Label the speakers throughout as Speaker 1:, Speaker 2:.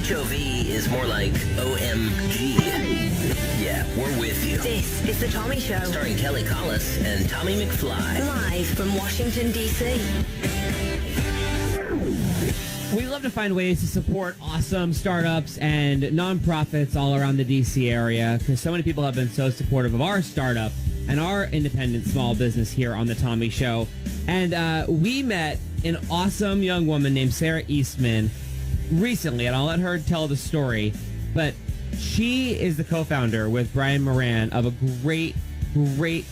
Speaker 1: HOV is more like OMG. Yeah, we're with you.
Speaker 2: This is The Tommy Show.
Speaker 1: Starring Kelly Collis and Tommy McFly.
Speaker 2: Live from Washington, D.C.
Speaker 3: We love to find ways to support awesome startups and nonprofits all around the D.C. area because so many people have been so supportive of our startup and our independent small business here on The Tommy Show. And we met an awesome young woman named Sarah Eastman recently, and I'll let her tell the story. But she is the co-founder with Brian Moran of a great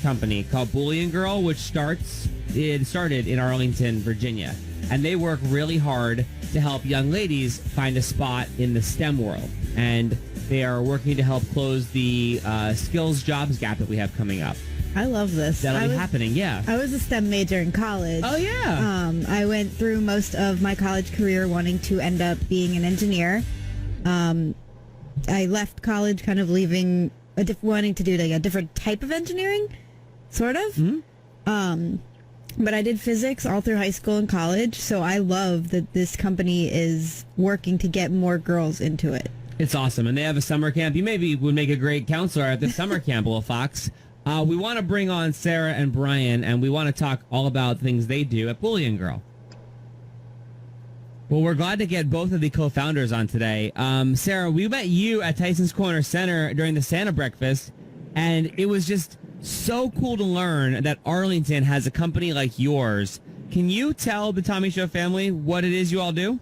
Speaker 3: company called Boolean Girl, which started in Arlington, Virginia. And they work really hard to help young ladies find a spot in the STEM world. And they are working to help close the skills jobs gap that we have coming up.
Speaker 4: I love this.
Speaker 3: That'll be happening, yeah.
Speaker 4: I was a STEM major in college.
Speaker 3: Oh, yeah.
Speaker 4: I went through most of my college career wanting to end up being an engineer. I left college kind of leaving, wanting to do like a different type of engineering, sort of. Mm-hmm. But I did physics all through high school and college, so I love that this company is working to get more girls into it.
Speaker 3: It's awesome, and they have a summer camp. You maybe would make a great counselor at the summer camp, Will Fox. We want to bring on Sarah and Brian, and we want to talk all about things they do at Boolean Girl. Well, we're glad to get both of the co-founders on today. Sarah, we met you at Tyson's Corner Center during the Santa Breakfast, and it was just so cool to learn that Arlington has a company like yours. Can you tell the Tommy Show family what it is you all do?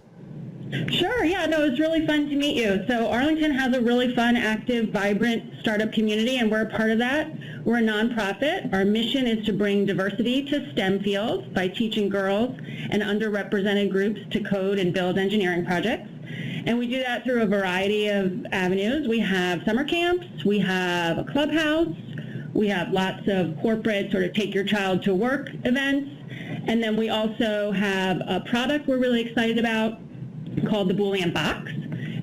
Speaker 5: Sure, yeah, no, it's really fun to meet you. So Arlington has a really fun, active, vibrant startup community, and we're a part of that. We're a nonprofit. Our mission is to bring diversity to STEM fields by teaching girls and underrepresented groups to code and build engineering projects. And we do that through a variety of avenues. We have summer camps, we have a clubhouse, we have lots of corporate sort of take your child to work events, and then we also have a product we're really excited about called the Boolean Box,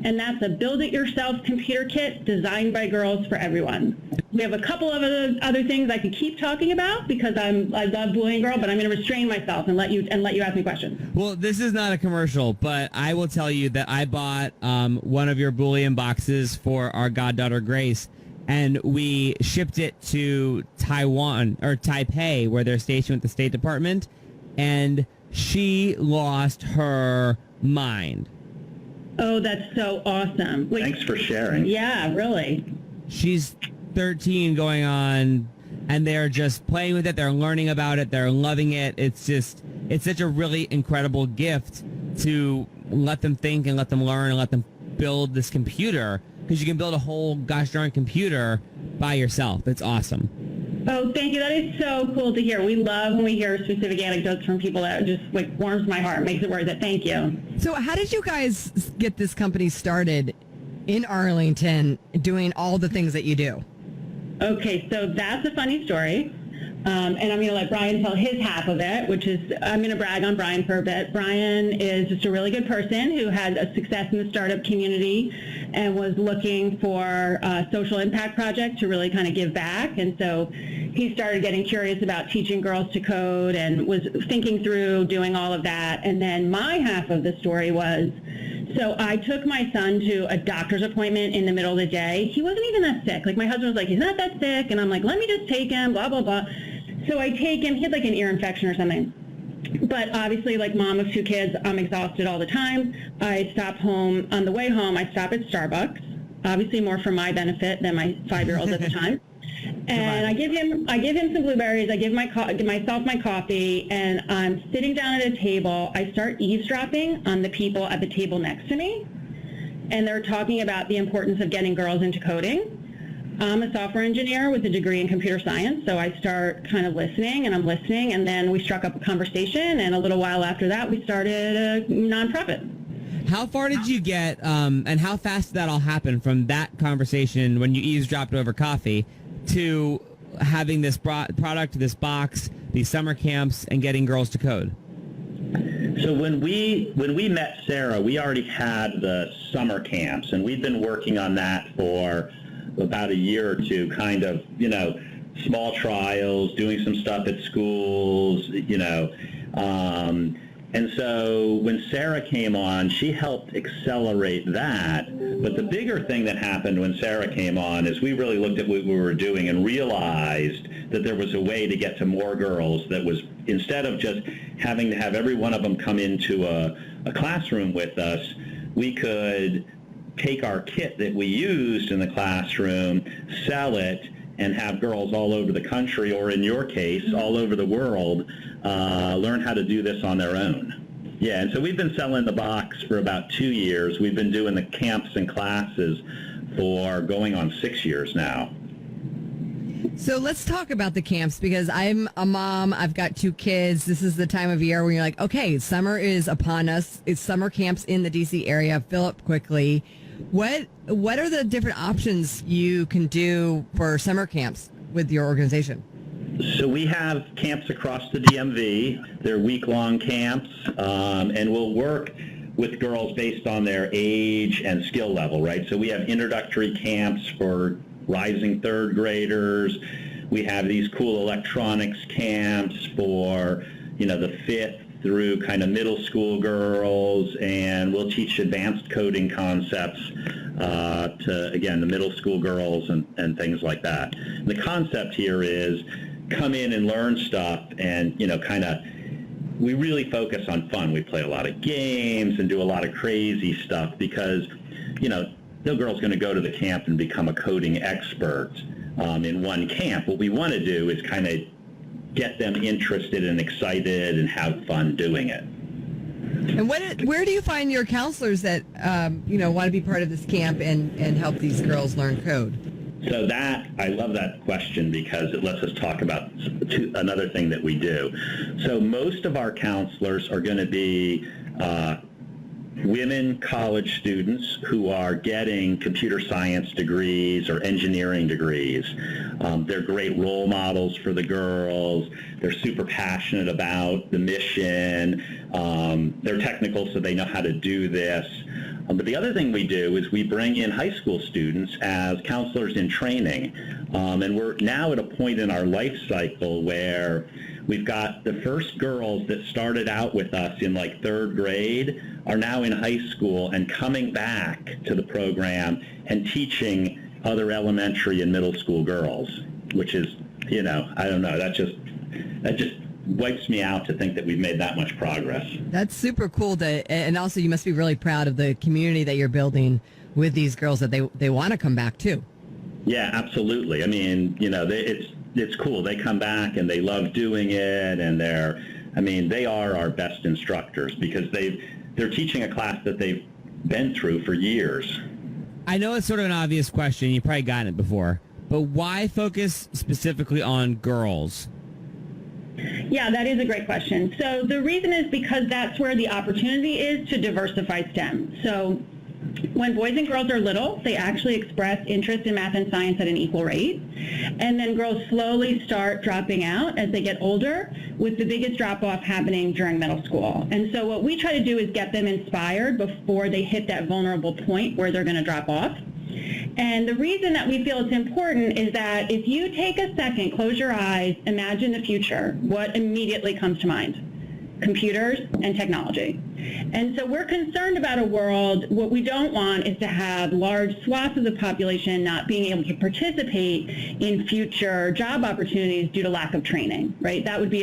Speaker 5: and that's a build-it-yourself computer kit designed by girls for everyone. We have a couple of other things I could keep talking about because I love Boolean Girl, but I'm going to restrain myself and let you ask me questions.
Speaker 3: Well, this is not a commercial, but I will tell you that I bought one of your Boolean boxes for our goddaughter Grace, and we shipped it to Taiwan or Taipei, where they're stationed with the State Department, and she lost her mind.
Speaker 5: Oh, that's so awesome. Wait,
Speaker 6: thanks for sharing.
Speaker 5: Yeah, really.
Speaker 3: She's 13 going on, and they're just playing with it. They're learning about it. They're loving it. It's such a really incredible gift to let them think and let them learn and let them build this computer, because you can build a whole gosh darn computer by yourself. It's awesome.
Speaker 5: Oh, thank you. That is so cool to hear. We love when we hear specific anecdotes from people. That just like warms my heart, makes it worth it. Thank you.
Speaker 7: So how did you guys get this company started in Arlington doing all the things that you do?
Speaker 5: Okay, so that's a funny story. And I'm going to let Brian tell his half of it, which is, I'm going to brag on Brian for a bit. Brian is just a really good person who had a success in the startup community and was looking for a social impact project to really kind of give back. And so he started getting curious about teaching girls to code and was thinking through doing all of that. And then my half of the story was, so I took my son to a doctor's appointment in the middle of the day. He wasn't even that sick. Like, my husband was like, he's not that sick. And I'm like, let me just take him, blah, blah, blah. So I take him. He had like an ear infection or something. But obviously, like mom of two kids, I'm exhausted all the time. I stop home. On the way home, I stop at Starbucks, obviously more for my benefit than my 5-year-old at the time. And I give him some blueberries. I give myself my coffee, and I'm sitting down at a table. I start eavesdropping on the people at the table next to me, and they're talking about the importance of getting girls into coding. I'm a software engineer with a degree in computer science, so I start kind of listening, and then we struck up a conversation, and a little while after that, we started a nonprofit.
Speaker 3: How far did you get, and how fast did that all happen from that conversation when you eavesdropped over coffee to having this product, this box, these summer camps, and getting girls to code?
Speaker 6: So when we met Sarah, we already had the summer camps, and we've been working on that for about a year or two, kind of, small trials, doing some stuff at schools, And so when Sarah came on, she helped accelerate that. But the bigger thing that happened when Sarah came on is we really looked at what we were doing and realized that there was a way to get to more girls that was, instead of just having to have every one of them come into a classroom with us, we could take our kit that we used in the classroom, sell it, and have girls all over the country, or in your case, all over the world, learn how to do this on their own. Yeah, and so we've been selling the box for about 2 years. We've been doing the camps and classes for going on 6 years now.
Speaker 7: So let's talk about the camps, because I'm a mom. I've got 2 kids. This is the time of year when you're like, okay, summer is upon us. It's summer camps in the D.C. area. Fill up quickly. What are the different options you can do for summer camps with your organization?
Speaker 6: So we have camps across the DMV. They're week-long camps, and we'll work with girls based on their age and skill level, right? So we have introductory camps for rising third graders. We have these cool electronics camps for, the 5th through kind of middle school girls, and we'll teach advanced coding concepts to, again, the middle school girls and things like that. And the concept here is come in and learn stuff and, we really focus on fun. We play a lot of games and do a lot of crazy stuff because, no girl's going to go to the camp and become a coding expert in one camp. What we want to do is kind of get them interested and excited and have fun doing it.
Speaker 7: And where do you find your counselors that want to be part of this camp and help these girls learn code?
Speaker 6: So I love that question because it lets us talk about another thing that we do. So most of our counselors are going to be women college students who are getting computer science degrees or engineering degrees. They're great role models for the girls. They're super passionate about the mission. They're technical, so they know how to do this. But the other thing we do is we bring in high school students as counselors in training. And we're now at a point in our life cycle where we've got the first girls that started out with us in like 3rd grade are now in high school and coming back to the program and teaching other elementary and middle school girls, which is, I don't know, that just wipes me out to think that we've made that much progress. That's
Speaker 7: super cool. And also you must be really proud of the community that you're building with these girls, that they want to come back too.
Speaker 6: Yeah, absolutely. I mean, it's cool. They come back and they love doing it, and they are our best instructors because they're teaching a class that they've been through for years.
Speaker 3: I know it's sort of an obvious question. You've probably gotten it before, but why focus specifically on girls?
Speaker 5: Yeah, that is a great question. So the reason is because that's where the opportunity is to diversify STEM. So when boys and girls are little, they actually express interest in math and science at an equal rate. And then girls slowly start dropping out as they get older, with the biggest drop-off happening during middle school. And so what we try to do is get them inspired before they hit that vulnerable point where they're going to drop off. And the reason that we feel it's important is that if you take a second, close your eyes, imagine the future, what immediately comes to mind? Computers and technology. And so we're concerned about a world, what we don't want is to have large swaths of the population not being able to participate in future job opportunities due to lack of training, right? That would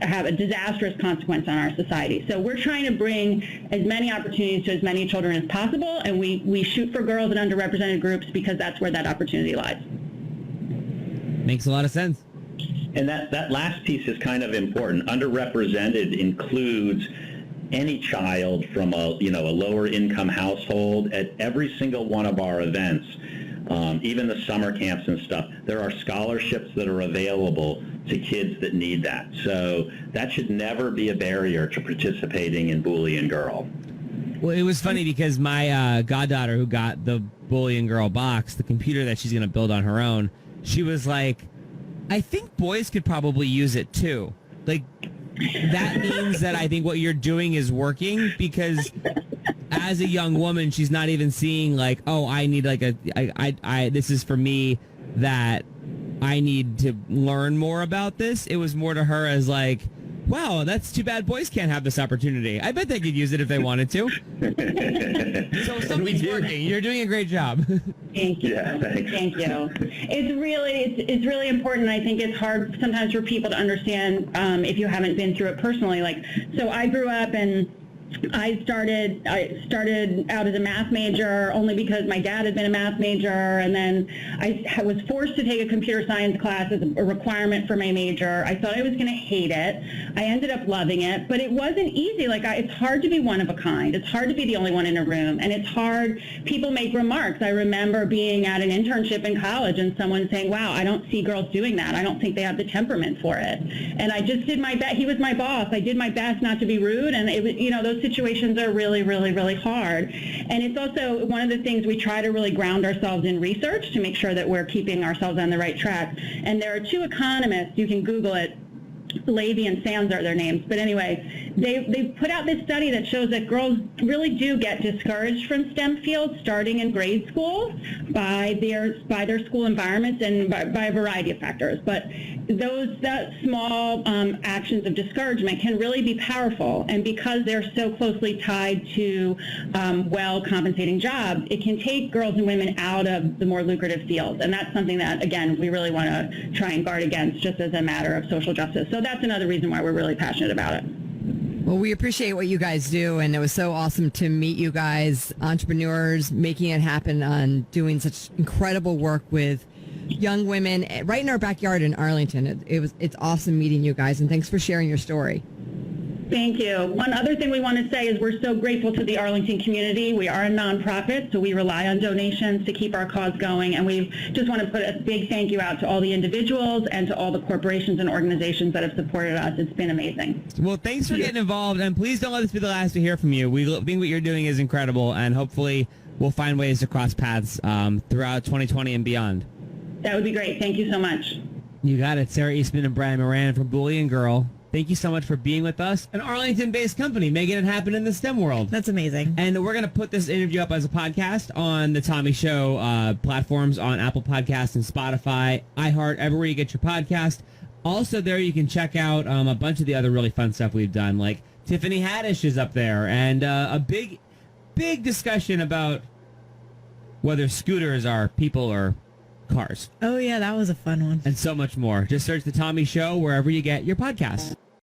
Speaker 5: have a disastrous consequence on our society. So we're trying to bring as many opportunities to as many children as possible, and we shoot for girls and underrepresented groups because that's where that opportunity lies.
Speaker 3: Makes a lot of sense.
Speaker 6: And that last piece is kind of important. Underrepresented includes any child from a lower income household. At every single one of our events, even the summer camps and stuff, there are scholarships that are available to kids that need that. So that should never be a barrier to participating in Boolean Girl.
Speaker 3: Well, it was funny because my goddaughter who got the Boolean Girl box, the computer that she's going to build on her own, she was like, I think boys could probably use it too. Like, that means that I think what you're doing is working, because as a young woman, she's not even seeing like, oh, I need like this is for me, that I need to learn more about this. It was more to her as like, Wow, that's too bad boys can't have this opportunity. I bet they could use it if they wanted to. So something's working. You're doing a great job.
Speaker 5: Thank you.
Speaker 6: Yeah, thanks.
Speaker 5: Thank you. It's really important. I think it's hard sometimes for people to understand if you haven't been through it personally. Like, so I grew up and I started out as a math major only because my dad had been a math major, and then I was forced to take a computer science class as a requirement for my major. I thought I was going to hate it. I ended up loving it, but it wasn't easy. Like, it's hard to be one of a kind. It's hard to be the only one in a room, and it's hard. People make remarks. I remember being at an internship in college and someone saying, "Wow, I don't see girls doing that. I don't think they have the temperament for it." And I just did my best. He was my boss. I did my best not to be rude, and it was, those situations are really, really, really hard. And it's also one of the things we try to really ground ourselves in research to make sure that we're keeping ourselves on the right track. And there are two economists, you can Google it, Levy and Sands are their names. But anyway, they put out this study that shows that girls really do get discouraged from STEM fields starting in grade school by their school environments and by a variety of factors. But those small actions of discouragement can really be powerful. And because they're so closely tied to well-compensating jobs, it can take girls and women out of the more lucrative fields. And that's something that, again, we really want to try and guard against just as a matter of social justice. So that's another reason why we're really passionate about it.
Speaker 7: Well, we appreciate what you guys do, and it was so awesome to meet you guys, entrepreneurs, making it happen on doing such incredible work with young women right in our backyard in Arlington. It's awesome meeting you guys, and thanks for sharing your story.
Speaker 5: Thank you. One other thing we want to say is we're so grateful to the Arlington community. We are a nonprofit, so we rely on donations to keep our cause going, and we just want to put a big thank you out to all the individuals and to all the corporations and organizations that have supported us. It's been amazing.
Speaker 3: Well, thanks for getting involved, and please don't let this be the last to hear from you. We think what you're doing is incredible, and hopefully we'll find ways to cross paths throughout 2020 and beyond.
Speaker 5: That would be great. Thank you so much.
Speaker 3: You got it. Sarah Eastman and Brian Moran from Boolean Girl. Thank you so much for being with us. An Arlington-based company making it happen in the STEM world.
Speaker 4: That's amazing.
Speaker 3: And we're going to put this interview up as a podcast on the Tommy Show platforms on Apple Podcasts and Spotify, iHeart, everywhere you get your podcast. Also there you can check out a bunch of the other really fun stuff we've done, like Tiffany Haddish is up there, and a big discussion about whether scooters are people or cars.
Speaker 4: Oh, yeah, that was a fun one.
Speaker 3: And so much more. Just search The Tommy Show wherever you get your podcasts.